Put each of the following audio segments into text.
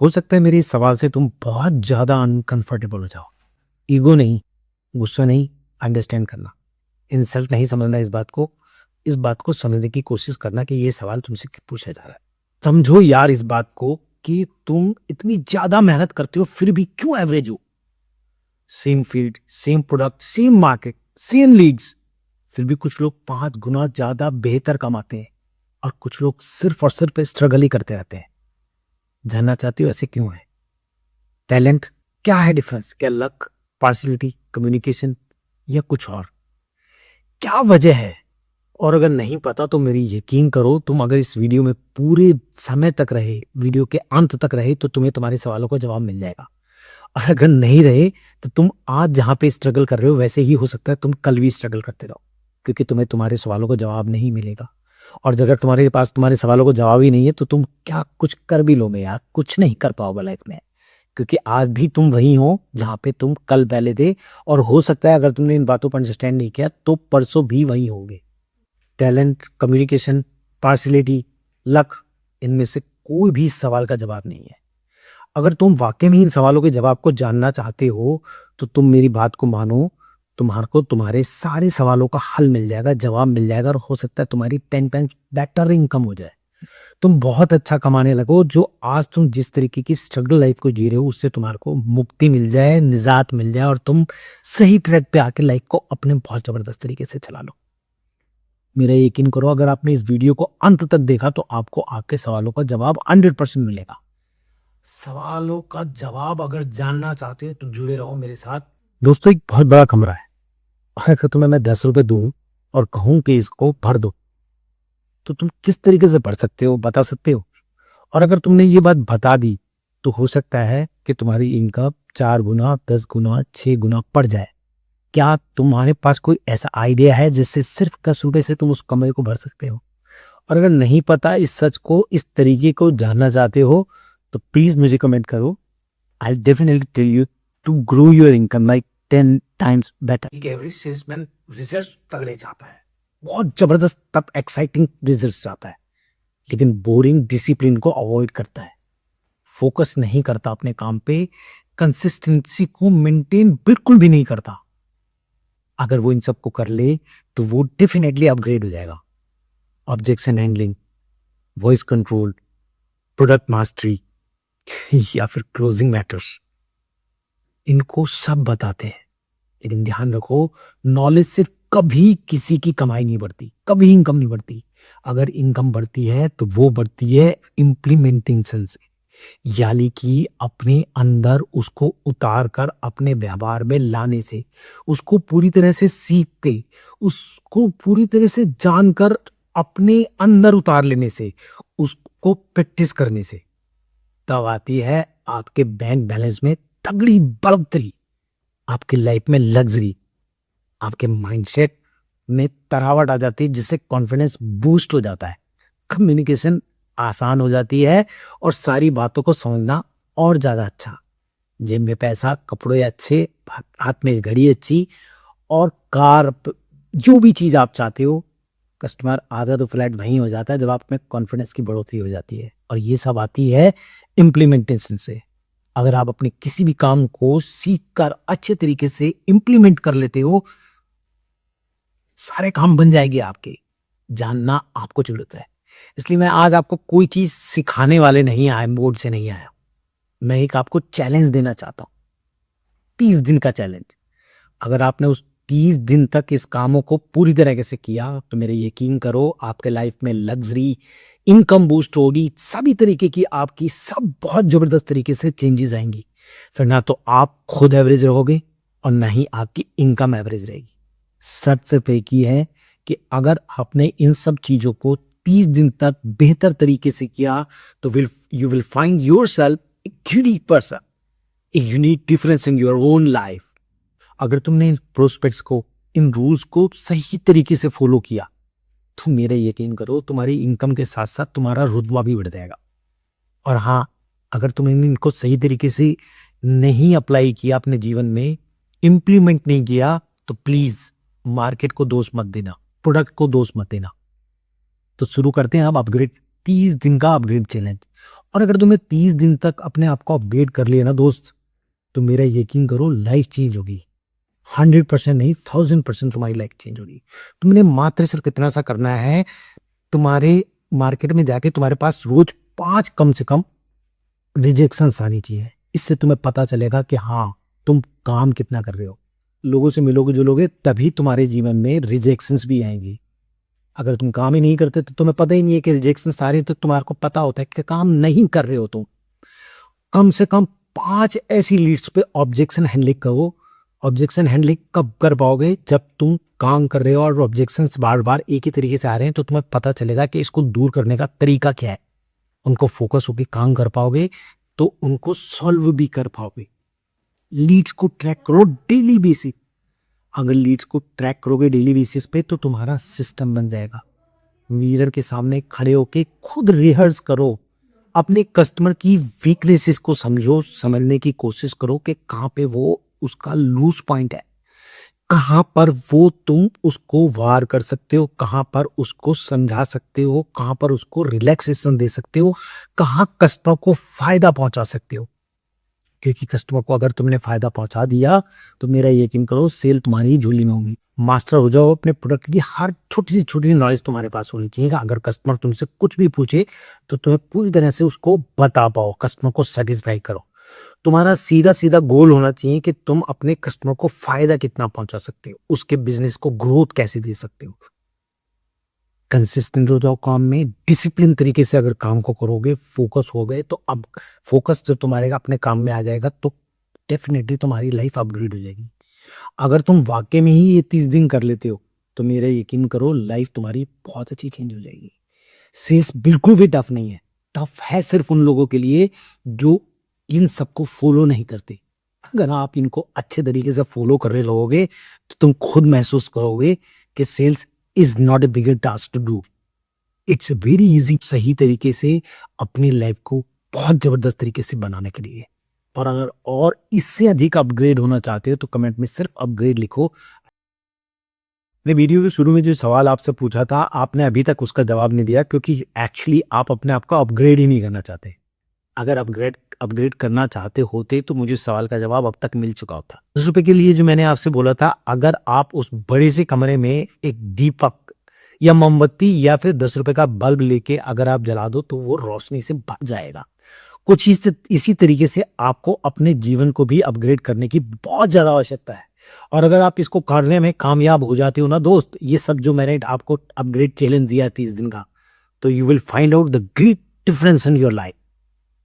हो सकता है मेरे इस सवाल से तुम बहुत ज्यादा अनकंफर्टेबल हो जाओ। ईगो नहीं, गुस्सा नहीं, अंडरस्टैंड करना, इंसल्ट नहीं समझना। इस बात को समझने की कोशिश करना कि ये सवाल तुमसे क्यों पूछा जा रहा है। समझो यार इस बात को कि तुम इतनी ज्यादा मेहनत करते हो फिर भी क्यों एवरेज हो। Same field, same product, same market, same leads, फिर भी कुछ लोग 5 गुना ज्यादा बेहतर कमाते हैं और कुछ लोग सिर्फ और सिर्फ स्ट्रगल ही करते रहते हैं। जानना चाहते हो ऐसे क्यों है? टैलेंट, क्या है डिफरेंस? क्या लक, पार्शियलिटी, कम्युनिकेशन या कुछ और? क्या वजह है? और अगर नहीं पता तो मेरी यकीन करो, तुम अगर इस वीडियो में पूरे समय तक रहे, वीडियो के अंत तक रहे, तो तुम्हें तुम्हारे सवालों का जवाब मिल जाएगा। और अगर नहीं रहे तो तुम आज जहां पे स्ट्रगल कर रहे हो वैसे ही हो सकता है तुम कल भी स्ट्रगल करते रहो, क्योंकि तुम्हें तुम्हारे सवालों का जवाब नहीं मिलेगा। और अगर तुम्हारे पास तुम्हारे सवालों का जवाब ही नहीं है तो तुम क्या कुछ कर भी लोगे यार? कुछ नहीं कर पाओगे लाइफ में, क्योंकि आज भी तुम वही हो जहां पे तुम कल पहले थे। और हो सकता है अगर तुमने इन बातों पर अंडरस्टैंड नहीं किया तो परसों भी वही होगे। टैलेंट, कम्युनिकेशन, पार्शियलिटी, लक, इनमें से कोई भी इस सवाल का जवाब नहीं है। अगर तुम वाकई में इन सवालों के जवाब को जानना चाहते हो तो तुम मेरी बात को मानो, तुम्हारे को तुम्हारे सारे सवालों का हल मिल जाएगा, जवाब मिल जाएगा, और हो सकता है तुम्हारी 10 टाइम्स बेटर इनकम हो जाए। तुम बहुत अच्छा कमाने लगो। जो आज तुम जिस तरीके की स्ट्रगल लाइफ को जी रहे हो उससे तुम्हारे को मुक्ति मिल जाए, निजात मिल जाए, और तुम सही ट्रैक पे आके लाइफ को अपने बहुत जबरदस्त तरीके से चला लो। मेरा यकीन करो, अगर आपने इस वीडियो को अंत तक देखा तो आपको आपके सवालों का जवाब 100% मिलेगा। सवालों का जवाब अगर जानना चाहते हो तो जुड़े रहो मेरे साथ। दोस्तों, एक बहुत बड़ा कमरा है, अगर तुम्हें मैं 10 रुपए दूं और कहूं कि इसको भर दो तो तुम किस तरीके से भर सकते हो, बता सकते हो? और अगर तुमने ये बात बता दी तो हो सकता है कि तुम्हारी इनकम 4 गुना, 10 गुना, 6 गुना बढ़ जाए। क्या तुम्हारे पास कोई ऐसा आइडिया है जिससे सिर्फ 10 रुपए से तुम उस कमरे को भर सकते हो? और अगर नहीं पता, इस सच को, इस तरीके को जानना चाहते हो तो प्लीज मुझे कमेंट करो। I definitely tell you to grow your income like 10 times better. एक एवरेज सेल्समैन रिजल्ट तगड़े चाहता है, बहुत जबरदस्त तब एक्साइटिंग रिजल्ट चाहता है, लेकिन बोरिंग डिसिप्लिन को अवॉइड करता है, फोकस नहीं करता अपने काम पे, कंसिस्टेंसी को मेंटेन बिल्कुल भी नहीं करता। अगर वो इन सब को कर ले तो वो डेफिनेटली अपग्रेड हो जाएगा। Objection handling, voice control, product mastery या फिर क्लोजिंग मैटर्स, इनको सब बताते हैं। लेकिन ध्यान रखो, नॉलेज से कभी किसी की कमाई नहीं बढ़ती, कभी इनकम नहीं बढ़ती। अगर इनकम बढ़ती है तो वो बढ़ती है इम्प्लीमेंटेशन से, यानी कि अपने अंदर उसको उतार कर अपने व्यवहार में लाने से, उसको पूरी तरह से सीख के, उसको पूरी तरह से जानकर अपने अंदर उतार लेने से, उसको प्रैक्टिस करने से तब आती है आपके बैंक बैलेंस में तगड़ी बढ़ोतरी, आपकी लाइफ में लग्जरी, आपके माइंडसेट में तरावट आ जाती है, जिससे कॉन्फिडेंस बूस्ट हो जाता है, कम्युनिकेशन आसान हो जाती है और सारी बातों को समझना और ज्यादा अच्छा। जेब में पैसा, कपड़े अच्छे, हाथ में घड़ी अच्छी, और कार, जो भी चीज आप चाहते हो, कस्टमर आधा तो फ्लैट वहीं हो जाता है जब आप में कॉन्फिडेंस की बढ़ोतरी हो जाती है। और ये सब आती है इम्प्लीमेंटेशन से। अगर आप अपने किसी भी काम को सीख कर अच्छे तरीके से इम्प्लीमेंट कर लेते हो, सारे काम बन जाएंगे आपके। जानना आपको जरूरत है, इसलिए मैं आज आपको कोई चीज सिखाने वाले नहीं आया, बोर्ड से नहीं आया। मैं एक आपको चैलेंज देना चाहता हूँ, 30 दिन का चैलेंज। अगर आपने उस 30 दिन तक इस कामों को पूरी तरीके से किया तो मेरे यकीन करो आपके लाइफ में लग्जरी, इनकम बूस्ट होगी, सभी तरीके की आपकी सब बहुत जबरदस्त तरीके से चेंजेस आएंगी। फिर ना तो आप खुद एवरेज रहोगे और ना ही आपकी इनकम एवरेज रहेगी। सच से फेक ही है कि अगर आपने इन सब चीजों को 30 दिन तक बेहतर तरीके से किया तो you will find your self a unique person, a unique difference in your own life. अगर तुमने इन प्रोस्पेक्ट्स को, इन रूल्स को सही तरीके से फॉलो किया तो मेरा यकीन करो तुम्हारी इनकम के साथ साथ तुम्हारा रुतबा भी बढ़ जाएगा। और हाँ, अगर तुमने इनको सही तरीके से नहीं अप्लाई किया अपने जीवन में, इंप्लीमेंट नहीं किया, तो प्लीज मार्केट को दोष मत देना, प्रोडक्ट को दोष मत देना। तो शुरू करते हैं अब अपग्रेड 30 दिन का अपग्रेड चैलेंज। और अगर तुमने 30 दिन तक अपने आप को अपग्रेड कर लिया ना दोस्त, तो मेरा यकीन करो लाइफ चेंज होगी। 100% नहीं, 1000% तुम्हारी लाइफ चेंज होगी। तुमने मात्र सिर्फ इतना सा करना है, तुम्हारे मार्केट में जाके तुम्हारे पास रोज 5 कम से कम रिजेक्शन आनी चाहिए। इससे तुम्हें पता चलेगा कि हाँ तुम काम कितना कर रहे हो। लोगों से मिलोगे जुलोगे तभी तुम्हारे जीवन में रिजेक्शंस भी आएंगी। अगर तुम काम ही नहीं करते तो तुम्हें पता ही नहीं है कि रिजेक्शन आ रहे हैं, तो तुम्हारे को पता होता है कि काम नहीं कर रहे हो तुम। कम से कम 5 ऐसी लीड्स पे ऑब्जेक्शन हैंडलिंग करो। ऑब्जेक्शन हैंडलिंग कब कर पाओगे? जब तुम काम कर रहे हो और ऑब्जेक्शंस बार बार एक ही तरीके से आ रहे हैं, तो तुम्हें पता चलेगा कि इसको दूर करने का तरीका क्या है। उनको फोकस होकर काम कर पाओगे तो उनको सॉल्व भी कर पाओगे। लीड्स को ट्रैक करो डेली बेसिस। अगर लीड्स को ट्रैक करोगे डेली बेसिस पे तो तुम्हारा सिस्टम बन जाएगा। मिरर के सामने खड़े होके खुद रिहर्स करो। अपने कस्टमर की वीकनेसेस को समझो, समझने की कोशिश करो कि कहाँ पे वो उसका लूज पॉइंट है, कहाँ पर वो तुम उसको वार कर सकते हो, कहाँ पर उसको समझा सकते हो, कहाँ पर उसको रिलैक्सेशन दे सकते हो, कहाँ कस्टमर को फायदा पहुंचा सकते हो। क्योंकि कस्टमर को अगर तुमने फायदा पहुंचा दिया तो मेरा यकीन करो सेल तुम्हारी झोली में होगी। मास्टर हो जाओ अपने प्रोडक्ट की। हर छोटी से छोटी नॉलेज तुम्हारे पास होनी चाहिए। अगर कस्टमर तुमसे कुछ भी पूछे तो तुम्हें पूरी तरह से उसको बता पाओ, कस्टमर को सेटिस्फाई करो। तुम्हारा सीधा सीधा गोल होना चाहिए कि तुम अपने कस्टमर को फायदा कितना पहुंचा सकते हो, उसके बिजनेस को ग्रोथ कैसे दे सकते हो। कंसिस्टेंट हो जाओ काम में, डिसिप्लिन तरीके से अगर काम को करोगे, फोकस हो गए तो अब फोकस जब तुम्हारे अपने काम में आ जाएगा तो डेफिनेटली तुम्हारी लाइफ अपग्रेड हो जाएगी। अगर तुम वाकई में ही ये 30 दिन कर लेते हो तो मेरा यकीन करो लाइफ तुम्हारी बहुत अच्छी चेंज हो जाएगी। सेल्स बिल्कुल भी टफ नहीं है। टफ है सिर्फ उन लोगों के लिए जो इन सबको फॉलो नहीं करते। अगर आप इनको अच्छे तरीके से फॉलो कर रहे लोगे तो तुम खुद महसूस करोगे कि sales is not a bigger task to do. It's very easy सही तरीके से अपनी लाइफ को बहुत जबरदस्त तरीके से बनाने के लिए। और अगर और इससे अधिक अपग्रेड होना चाहते हो तो कमेंट में सिर्फ अपग्रेड लिखो। मैं वीडियो के शुरू में जो सवाल आपसे पूछा था आपने अभी तक उसका जवाब नहीं दिया, क्योंकि एक्चुअली आप अपने आप को अपग्रेड ही नहीं करना चाहते। अगर अपग्रेड अपग्रेड करना चाहते होते तो मुझे सवाल का जवाब अब तक मिल चुका होता। 10 रुपए के लिए जो मैंने आपसे बोला था, अगर आप उस बड़े से कमरे में एक दीपक या मोमबत्ती या फिर 10 रुपए का बल्ब लेके अगर आप जला दो तो वो रोशनी से भर जाएगा। कुछ इसी तरीके से आपको अपने जीवन को भी अपग्रेड करने की बहुत ज्यादा आवश्यकता है। और अगर आप इसको करने में कामयाब हो जाते हो ना दोस्त, ये सब जो मैंने आपको अपग्रेड चैलेंज दिया 30 दिन का, तो you will find out the great difference in your life.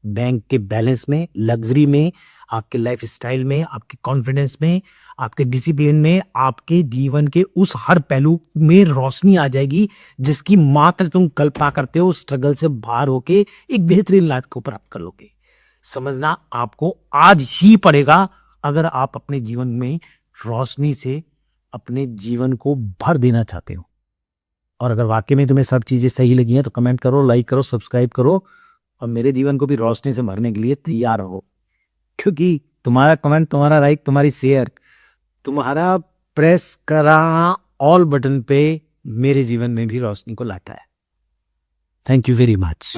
Bank के बैलेंस में, लग्जरी में, आपके लाइफ स्टाइल में, आपके कॉन्फिडेंस में, आपके डिसिप्लिन में, आपके जीवन के उस हर पहलू में रोशनी आ जाएगी जिसकी मात्र तुम कल्पना करते हो। स्ट्रगल से बाहर होके एक बेहतरीन लाइफ को प्राप्त कर लोगे। समझना आपको आज ही पड़ेगा अगर आप अपने जीवन में रोशनी से अपने जीवन को भर देना चाहते हो। और अगर वाकई में तुम्हें सब चीजें सही लगी हैं तो कमेंट करो, लाइक करो, सब्सक्राइब करो और मेरे जीवन को भी रोशनी से भरने के लिए तैयार हो। क्योंकि तुम्हारा कमेंट, तुम्हारा लाइक, तुम्हारी शेयर, तुम्हारा प्रेस करा ऑल बटन पे मेरे जीवन में भी रोशनी को लाता है। Thank you very much.